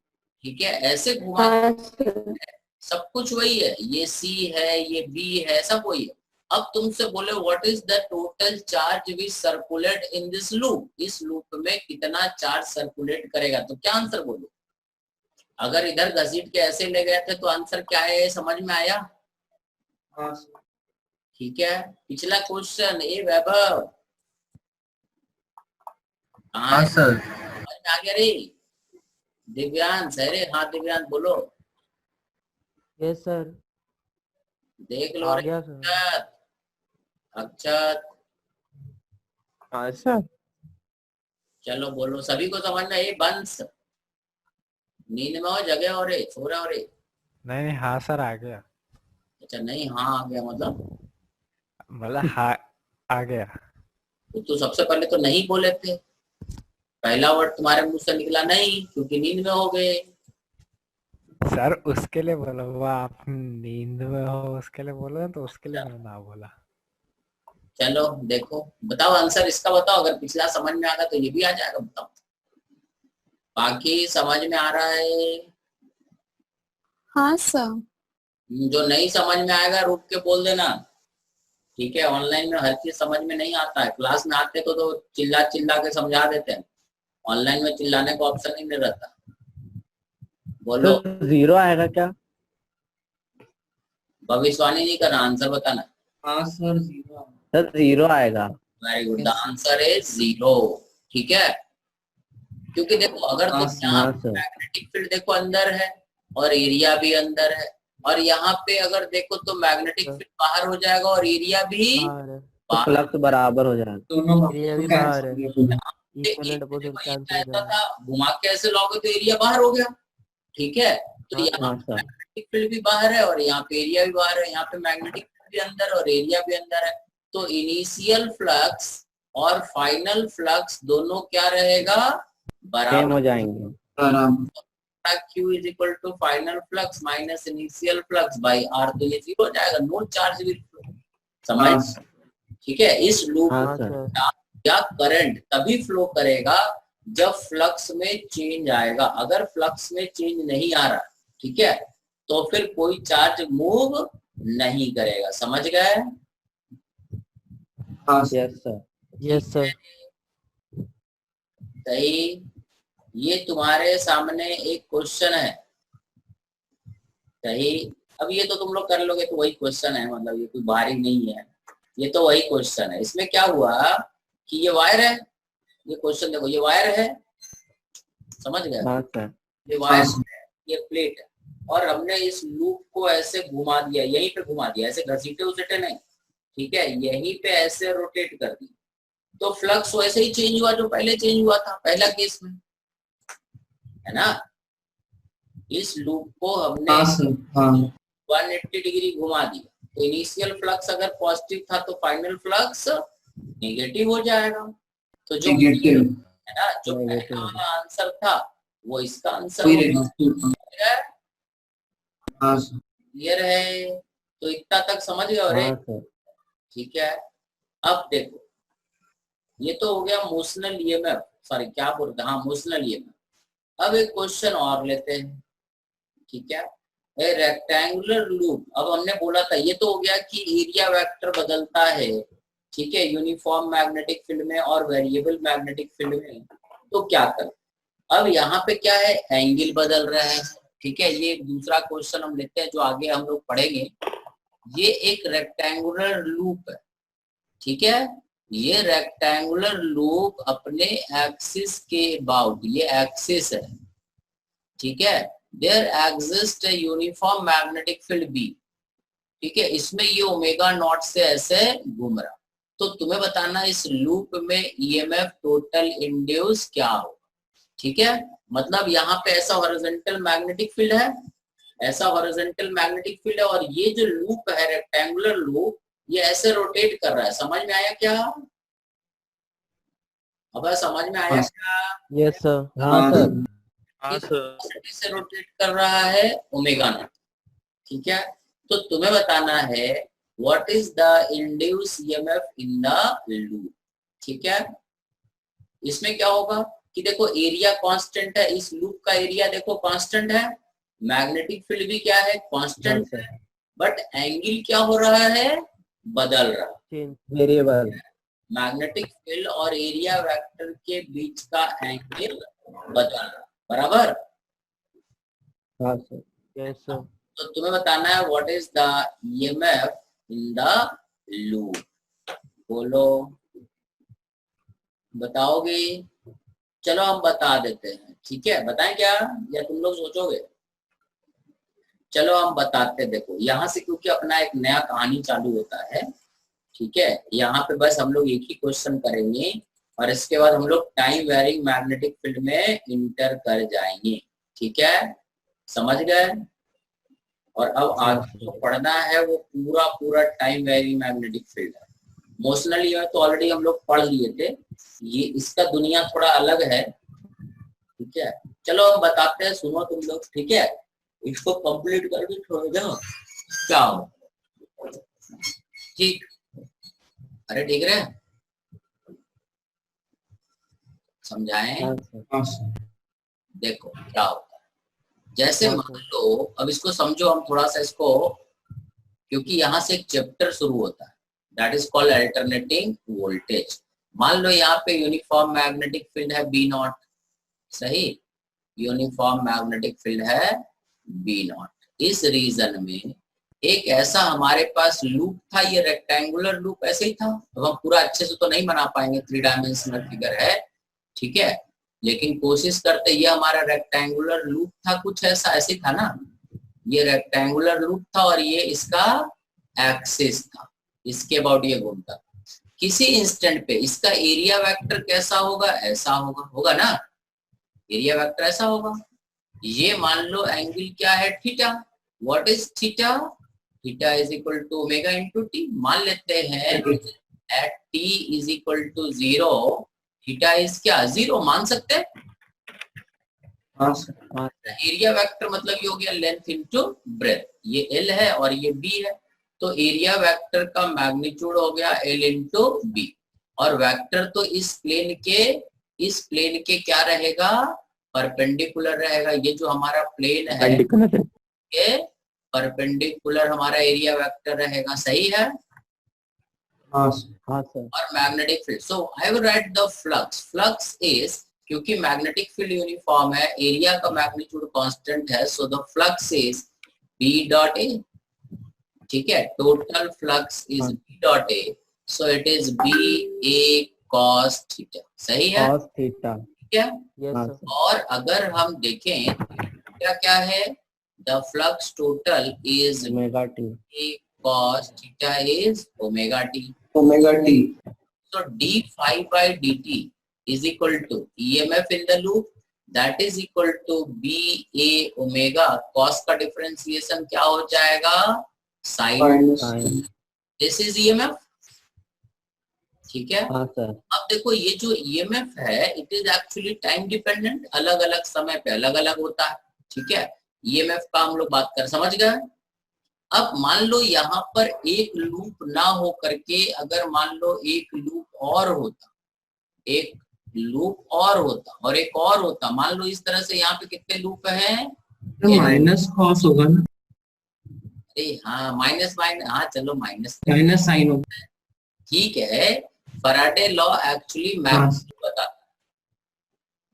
ठीक है, ऐसे घुमा हाँ सर। सब कुछ वही है, ये C है, ये B है, सब वही है। अब तुमसे बोले what is the total charge which circulate in this loop, इस लूप में कितना चार्ज सर्कुलेट करेगा, तो क्या आंसर बोलो? अगर इधर घसीट के ऐसे ले गए थे तो आंसर क्या है, समझ में आया? हाँ सर। ठीक है, पिछला क्वेश्चन ए वैभव, हाँ सर। समझ में आ गया रे? दिव्यांश है रे, हाँ दिव्यांश बोलो। यस सर, देख लो आ रे गया सर। अक्षत, अक्षत, हाँ सर। चलो बोलो, सभी को समझ में? ये बंस नींद में हो, जगह हो रे, सो रहे हो रे? नहीं हाँ सर आ गया, अच्छा नहीं हाँ आ गया मतलब हाँ आ गया। तो सबसे पहले तो नहीं बोले थे, पहला वर्ड तुम्हारे मुंह से निकला नहीं क्योंकि नींद में हो गए। सर उसके लिए बोला, वो आप नींद में हो उसके लिए बोला, तो उसके लिए मैंने ना बोला। चलो देखो, बताओ आंसर इसका बताओ, अगर पिछला समझ में आ गया तो ये भी आ जाएगा, बताओ। बाकी समझ में आ रहा है? हाँ सर। जो नहीं समझ में आएगा रुक के बोल देना, ठीक है? ऑनलाइन में हर चीज समझ में नहीं आता है, क्लास में आते तो चिल्ला चिल्ला के समझा देते हैं, ऑनलाइन में चिल्लाने का ऑप्शन ही नहीं रहता। बोलो। तो 0 आएगा क्या? भविष्यवाणी नहीं करना, आंसर बताना। हाँ सर, 0। सर 0 आएगा। Very good, the answer is 0, ठीक है? क्योंकि देखो अगर तुम यहाँ हाँ सर। मैग्नेटिक फील्ड देखो अंदर है और एरिया भी अंदर है, और यहाँ पे अगर देखो तो मैग्नेटिक फील्ड बाहर हो जाएगा और एरिया भी बाहर है, तो फ्लक्स बराबर हो जाएगा। दोनों एरिया भी cancel बाहर है, हो जाएगा। इक्वल एंड अपोजिट कैंसिल हो ऐसा जाएगा। था, घुमा के ऐसे लोगे तो एरिया बाहर हो गया, ठीक है? तो हाँ, यहाँ हाँ सर। मैग्नेटिक फील्ड भी बाहर है और यहाँ पे एरिया भी बाहर है, यहाँ पे मैग्नेटिक फील्ड भी अंदर और एरिया भी अंदर है, तो इनिशियल फ्लक्स और फाइनल फ्लक्स दोनों क्या रहेगा, सेम बराबर हो जाएंगे। बराबर। Q is equal to final flux minus initial flux by R, तो ये 0 हो जाएगा, नो चार्ज विल फ्लो, समझ? हाँ सर। ठीक है, इस लूप हाँ हाँ सर। सर, या करंट तभी फ्लो करेगा जब फ्लक्स में चेंज आएगा, अगर फ्लक्स में चेंज नहीं आ रहा, ठीक है, तो फिर कोई चार्ज मूव नहीं करेगा, समझ गए? हाँ sir. Yes sir. Yes sir. सही। ये तुम्हारे सामने एक क्वेश्चन है, सही। अब ये तो तुम लोग कर लोगे, तो वही क्वेश्चन है, मतलब ये कोई भारी नहीं है, ये तो वही क्वेश्चन है। इसमें क्या हुआ कि ये वायर है, ये क्वेश्चन देखो, ये वायर है, समझ गए? हाँ सर। ये वायर है, ये प्लेट है, और हमने इस लूप को ऐसे घुमा दिया, यहीं पे घुमा दिया, ऐसे घसीटे उसीटे नहीं, ठीक है, यहीं पे ऐसे रोटेट कर दी, तो फ्लक्स वैसे ही चेंज हुआ जो पहले चेंज हुआ था पहला केस में, है ना? इस लूप को हमने हाँ सर। हाँ 180 डिग्री घुमा दिया, तो इनिशियल फ्लक्स अगर पॉजिटिव था तो फाइनल फ्लक्स नेगेटिव हो जाएगा, तो जो नेगेटिव है ना, जो Negative पहला वाला आंसर था वो इसका आंसर वही होगा। रहेगा। हाँ सर। क्लियर है? तो इतना तक समझ गए? और हाँ सर। ठीक है, अब देखो, ये तो हो गया मोशनल ईएमएफ, सॉरी क्या बोलते हैं, हाँ मोशनल ईएमएफ। अब एक क्वेश्चन और लेते हैं, ठीक है? ए रेक्टेंगुलर लूप, अब हमने बोला था ये तो हो गया कि एरिया वेक्टर बदलता है, ठीक है, यूनिफॉर्म मैग्नेटिक फील्ड में और वेरिएबल मैग्नेटिक फील्ड में, तो क्या कर? अब यहाँ पे क्या है, एंगल बदल रहा है, ठीक है? ये दूसरा क्वेश्चन हम लेते हैं जो आगे हम लोग पढ़ेंगे। ये एक रेक्टेंगुलर लूप है, ठीक है, ये रेक्टेंगुलर लूप अपने एक्सिस के अबाउट, ये एक्सिस है, ठीक है, there exist a uniform magnetic field B, ठीक है, इसमें ये ओमेगा नॉट से ऐसे घूम रहा, तो तुम्हें बताना इस लूप में ईएमएफ टोटल इंड्यूस क्या होगा, ठीक है। मतलब यहाँ पे ऐसा हॉरिजॉन्टल मैग्नेटिक फील्ड है, ऐसा हॉरिजॉन्टल मैग्नेटिक फील्ड है, और ये जो लूप है रेक्टेंगुलर लूप, ये ऐसे रोटेट कर रहा है। समझ में आया क्या? अब समझ में आया क्या? Yes sir. हाँ सर। हाँ सर। से रोटेट कर रहा है ओमेगा नॉट, ठीक है। तो तुम्हें बताना है what is the induce EMF in the loop, ठीक है। इसमें क्या होगा कि देखो एरिया कांस्टेंट है, इस लूप का एरिया देखो कांस्टेंट है, मैग्नेटिक फील्ड भी क्या है कांस्टेंट है, बट एंगल क्या हो रहा है, बदल रहा है। चेंज। वेरिएबल। मैग्नेटिक फील्ड और एरिया वेक्टर के बीच का एंगल बदल रहा है, बराबर। हाँ सर। Yes sir. तो तुम्हें बताना है what is the EMF in the loop, बोलो, बताओगे? चलो हम बता देते हैं, ठीक है। बताएं क्या या तुम लोग सोचोगे? चलो हम बताते हैं। देखो यहाँ से क्योंकि अपना एक नया कहानी चालू होता है, ठीक है। यहाँ पे बस हम लोग एक ही क्वेश्चन करेंगे और इसके बाद हम लोग टाइम वेरिंग मैग्नेटिक फील्ड में इंटर कर जाएंगे, ठीक है, समझ गए। और अब आगे जो पढ़ना है वो पूरा टाइम वेरिंग मैग्नेटिक फील्ड है। मोशनल ईएमएफ तो ऑलरेडी हम लोग पढ़ लिए थे, ये इसका दुनिया थोड़ा अलग है, ठीक है। चलो हम बताते हैं, सुनो तुम लोग, ठीक है। इसको कंप्लीट करके छोड़ दो क्या हो, ठीक। अरे ठीक है, समझाएं। हाँ सर। देखो क्या होता है, जैसे मान लो, अब इसको समझो हम थोड़ा सा इसको, क्योंकि यहाँ से एक चैप्टर शुरू होता है, that is called alternating voltage. मान लो यहाँ पे यूनिफॉर्म मैग्नेटिक फील्ड है बी नॉट, सही, यूनिफॉर्म मैग्नेटिक फील्ड है बी नॉट। इस रीजन में एक ऐसा हमारे पास लूप था, ये रेक्टेंगुलर लूप ऐसे ही था। अब हम पूरा अच्छे से तो नहीं बना पाएंगे, 3 डायमेंशनल फिगर है, ठीक है, लेकिन कोशिश करते। ये हमारा रेक्टेंगुलर लूप था, कुछ ऐसा ऐसे ही था ना, ये रेक्टेंगुलर लूप था और ये इसका एक्सिस था, इसके अबाउट ये घूमता। किसी इंस्टेंट पे इसका एरिया वेक्टर कैसा होगा, ऐसा होगा, होगा ना, एरिया वेक्टर ऐसा होगा। ये मान लो एंगल क्या है, theta. What is theta? Theta is equal to omega into t. मान लेते हैं at t is equal to 0, theta is क्या, 0 मान सकते हैं। हाँ सर। एरिया वेक्टर मतलब ये हो गया लेंथ इनटू ब्रेथ, ये एल है और ये बी है, तो एरिया वेक्टर का मैग्नीट्यूड हो गया एल इंटू बी। और वेक्टर तो इस प्लेन के क्या रहेगा, परपेंडिकुलर रहेगा। ये जो हमारा प्लेन है ये परपेंडिकुलर हमारा एरिया वेक्टर रहेगा, सही है। हाँ सर। और magnetic field, so I will write the flux. Flux is, क्योंकि मैग्नेटिक फील्ड यूनिफॉर्म है, एरिया का मैग्नीट्यूड कांस्टेंट है, so the flux is B dot A, ठीक है। Total flux is B dot A, so it is B A cos theta, सही है, cos theta, ठीक है। Yes sir. और अगर हम देखें क्या है, the flux total is omega t, A cos theta is omega t. Omega T. So d phi by dt is equal to EMF in the loop, that is equal to b a omega cos का differentiation क्या हो जाएगा, sin। Sine. This is EMF, ठीक है। हाँ sir. अब देखो ये जो EMF है, it is actually time dependent, अलग अलग समय पे अलग अलग होता है, ठीक है। EMF का हम लोग बात कर, समझ गए। अब मान लो यहाँ पर एक लूप ना हो करके अगर मान लो एक लूप और होता, एक लूप और होता और एक और होता, मान लो इस तरह से, यहाँ पे कितने लूप हैं, माइनस कॉस होगा ना, अरे हाँ माइनस हाँ चलो माइनस साइन होगा। ठीक है। फैराडे लॉ एक्चुअली मैग्नीट्यूड बताता है,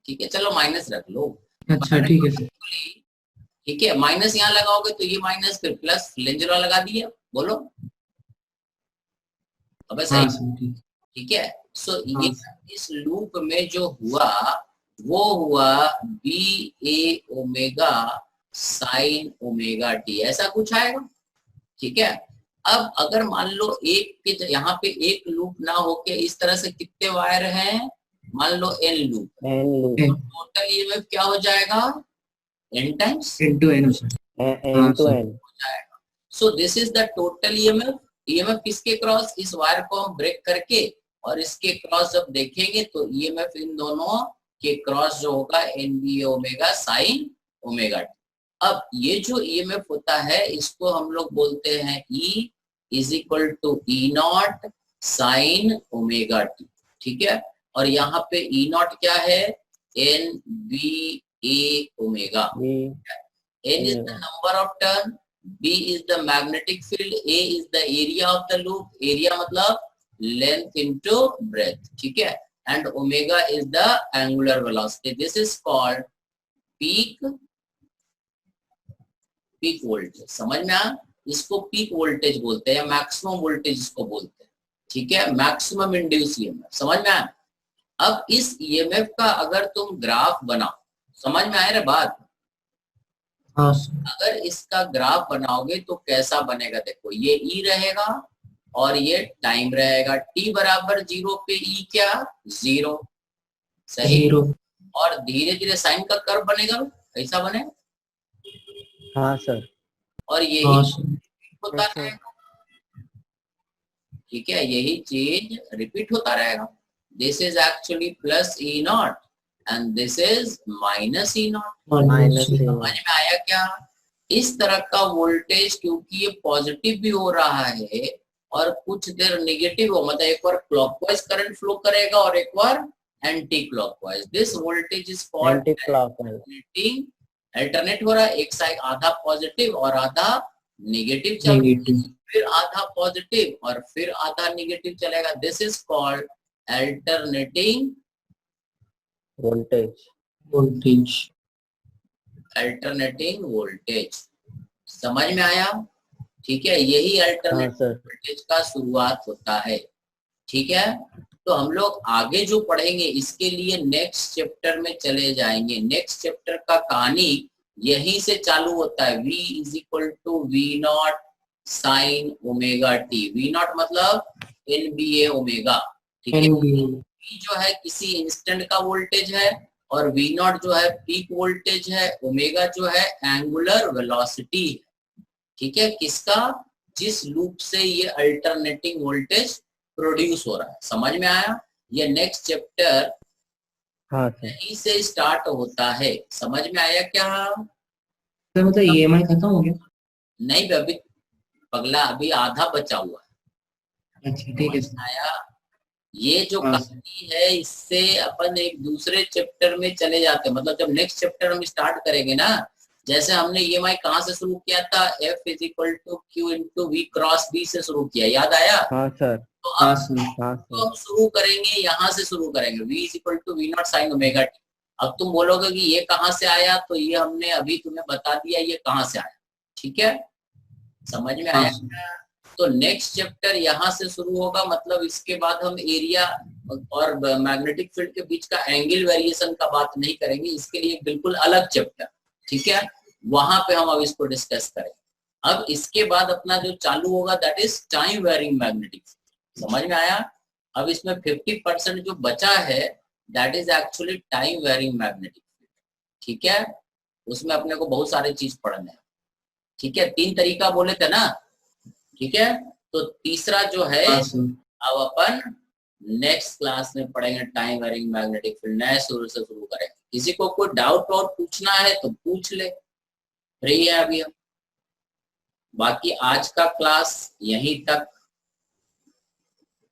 ठीक है, चलो माइनस रख लो। अच्छा ठीक है सर। ठीक है, माइनस यहाँ लगाओगे तो ये माइनस, फिर प्लस लेंज लॉ लगा दिया, बोलो अब सही, ठीक है। सो ये इस लूप में जो हुआ वो हुआ B A omega sine omega T, ऐसा कुछ आएगा। ठीक है, अब अगर मान लो एक के यहाँ पे एक लूप ना होके इस तरह से कितने वायर हैं, मान लो n loop, n loop, total EMF क्या हो जाएगा, n times into n sir. N to n. हो जाएगा। So this is the total EMF. EMF किसके क्रॉस, इस वायर को हम ब्रेक करके और इसके क्रॉस जब देखेंगे तो ईएमएफ इन दोनों के क्रॉस जो होगा NB omega sine omega t. अब ये जो ईएमएफ होता है इसको हम लोग बोलते हैं E is equal to E not sine omega t. ठीक है, और यहाँ पे ई नॉट क्या है, N B A omega. N is the number of turn, B is the magnetic field, A is the area of the loop, area मतलब length into breadth, ठीक है, and omega is the angular velocity. This is called peak voltage. समझ में आया, इसको peak voltage बोलते हैं, maximum voltage इसको बोलते हैं। ठीक है, मैक्सिमम इंड्यूस ईएमएफ, समझ में आया। अब इस ईएमएफ का अगर तुम ग्राफ बनाओ, समझ में आया रे बात, हाँ अगर इसका ग्राफ बनाओगे तो कैसा बनेगा, देखो ये E रहेगा और ये टाइम रहेगा, t बराबर 0 पे E क्या 0, सही, 0 और धीरे धीरे साइन का कर्व बनेगा, ऐसा बनेगा, हाँ सर, और यही हाँ सर होता रहेगा। ठीक है, यही चीज रिपीट होता रहेगा। This is actually plus E not and this is minus E not. Minus समझ में आया क्या, इस तरह का वोल्टेज क्योंकि ये पॉजिटिव भी हो रहा है और कुछ देर नेगेटिव हो, मतलब एक बार क्लॉकवाइज करंट फ्लो करेगा और एक बार anti clockwise, this voltage is called anti clockwise. Alternate हो रहा है, एक साइड आधा पॉजिटिव और आधा नेगेटिव चलेगा, नेगेटिव फिर आधा पॉजिटिव और फिर आधा नेगेटिव चलेगा, this is called alternating voltage, voltage. Alternating voltage. समझ में आया, ठीक है, यही हाँ अल्टरनेटिंग सर, वोल्टेज का शुरुआत होता है। ठीक है, तो हम लोग आगे जो पढ़ेंगे इसके लिए नेक्स्ट चैप्टर में चले जाएंगे। नेक्स्ट चैप्टर का कहानी यहीं से चालू होता है, V is equal to V not sine omega t. V not मतलब NBA ओमेगा, ठीक है, V जो है किसी इंस्टेंट का वोल्टेज है और V नॉट जो है पीक वोल्टेज है, ओमेगा जो है एंगुलर वेलोसिटी है। ठीक है, किसका, जिस लूप से ये अल्टरनेटिंग वोल्टेज प्रोड्यूस हो रहा है। समझ में आया, ये नेक्स्ट चैप्टर हाँ सर, यहीं से स्टार्ट होता है। समझ में आया क्या, सर मतलब EMI खत्म हो गया? नहीं अभी पगला, अभी आधा बचा हुआ है। अच्छा ठीक है समझ सर। में आया, ये जो हाँ, कहानी है इससे अपन एक दूसरे चैप्टर में चले जाते हैं, मतलब जब नेक्स्ट चैप्टर हम स्टार्ट करेंगे ना, जैसे हमने EMI कहाँ से शुरू किया था, F is equal to Q into V cross B से शुरू किया, याद आया। हाँ सर, तो हाँ अब सर, हाँ तो सर, हम शुरू करेंगे, यहाँ से शुरू करेंगे, V is equal to V not sine omega t. अब तुम बोलोगे कि ये कहाँ से आया, तो ये हमने अभी तुम्हें बता दिया ये कहाँ से आया। ठीक है, समझ में हाँ आया। सर। तो नेक्स्ट चैप्टर यहाँ से शुरू होगा, मतलब इसके बाद हम एरिया और मैग्नेटिक फील्ड के बीच का एंगल वेरिएशन का बात नहीं करेंगे, इसके लिए बिल्कुल अलग चैप्टर। ठीक है, वहां पे हम अब इसको डिस्कस करेंगे। अब इसके बाद अपना जो चालू होगा that is time varying magnetic field. समझ में आया, अब इसमें 50% जो बचा है that is actually time varying magnetic field. ठीक है, उसमें अपने को बहुत सारे चीज पढ़ने हैं। ठीक है, 3 तरीका बोले थे ना, ठीक है, तो तीसरा जो है हाँ सर। अब अपन नेक्स्ट क्लास में पढ़ेंगे, टाइम वेरिंग मैग्नेटिक फील्ड नए शुरू से शुरू करेंगे। किसी को कोई डाउट और पूछना है तो पूछ ले, फ्री है अभी हम। बाकी आज का क्लास यहीं तक।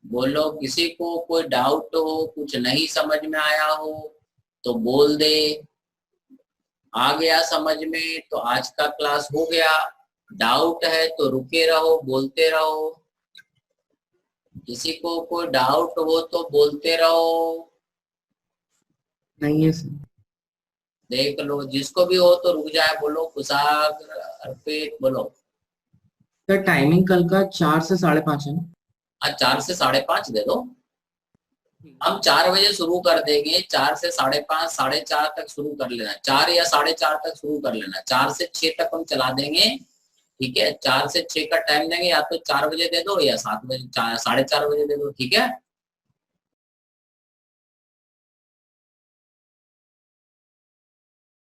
बोलो, किसी को कोई डाउट हो, कुछ नहीं समझ में आया हो तो बोल दे, आ गया समझ में तो आज का क्लास हो गया। डाउट है तो रुके रहो, बोलते रहो। किसी को कोई डाउट हो तो बोलते रहो, नहीं है सर। देख लो, जिसको भी हो तो रुक जाए, बोलो कुशाग्र अर्पित बोलो। सर टाइमिंग कल का 4 से 5:30 है ना? आज 4 से 5:30 दे दो। हम 4 बजे शुरू कर देंगे, 4 से 5:30, 4:30 तक शुरू कर लेना, 4 या 4:30 तक शुरू कर लेना, 4 से 6 तक हम चला देंगे। ठीक है, 4 से 6 का टाइम देंगे, या तो 4 बजे दे दो या 7 बजे 4, 4:30 बजे दे दो। ठीक है।